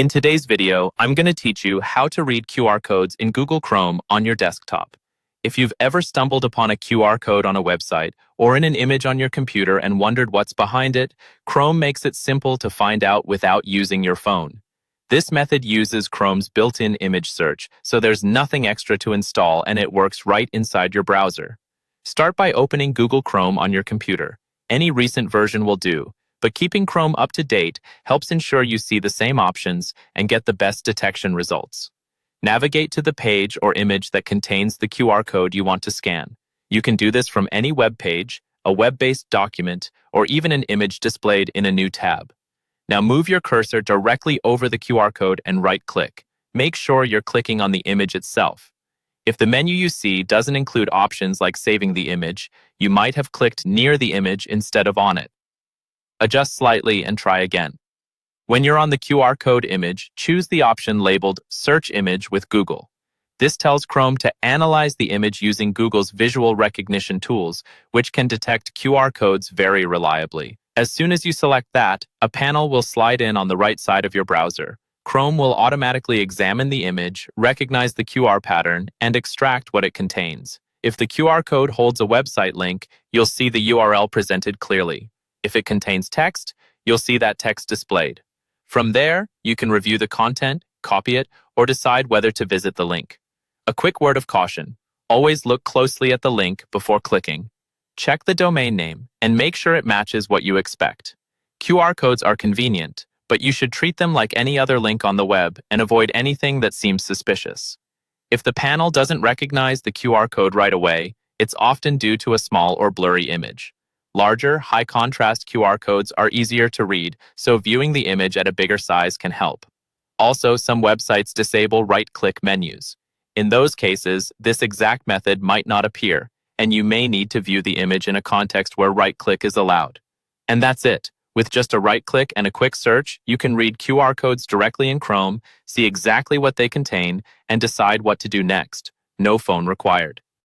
In today's video, I'm going to teach you how to read QR codes in Google Chrome on your desktop. If you've ever stumbled upon a QR code on a website or in an image on your computer and wondered what's behind it, Chrome makes it simple to find out without using your phone. This method uses Chrome's built-in image search, so there's nothing extra to install and it works right inside your browser. Start by opening Google Chrome on your computer. Any recent version will do, but keeping Chrome up to date helps ensure you see the same options and get the best detection results. Navigate to the page or image that contains the QR code you want to scan. You can do this from any web page, a web-based document, or even an image displayed in a new tab. Now move your cursor directly over the QR code and right-click. Make sure you're clicking on the image itself. If the menu you see doesn't include options like saving the image, you might have clicked near the image instead of on it. Adjust slightly and try again. When you're on the QR code image, choose the option labeled Search Image with Google. This tells Chrome to analyze the image using Google's visual recognition tools, which can detect QR codes very reliably. As soon as you select that, a panel will slide in on the right side of your browser. Chrome will automatically examine the image, recognize the QR pattern, and extract what it contains. If the QR code holds a website link, you'll see the URL presented clearly. If it contains text, you'll see that text displayed. From there, you can review the content, copy it, or decide whether to visit the link. A quick word of caution: always look closely at the link before clicking. Check the domain name and make sure it matches what you expect. QR codes are convenient, but you should treat them like any other link on the web and avoid anything that seems suspicious. If the panel doesn't recognize the QR code right away, it's often due to a small or blurry image. Larger, high-contrast QR codes are easier to read, so viewing the image at a bigger size can help. Also, some websites disable right-click menus. In those cases, this exact method might not appear, and you may need to view the image in a context where right-click is allowed. And that's it. With just a right-click and a quick search, you can read QR codes directly in Chrome, see exactly what they contain, and decide what to do next. No phone required.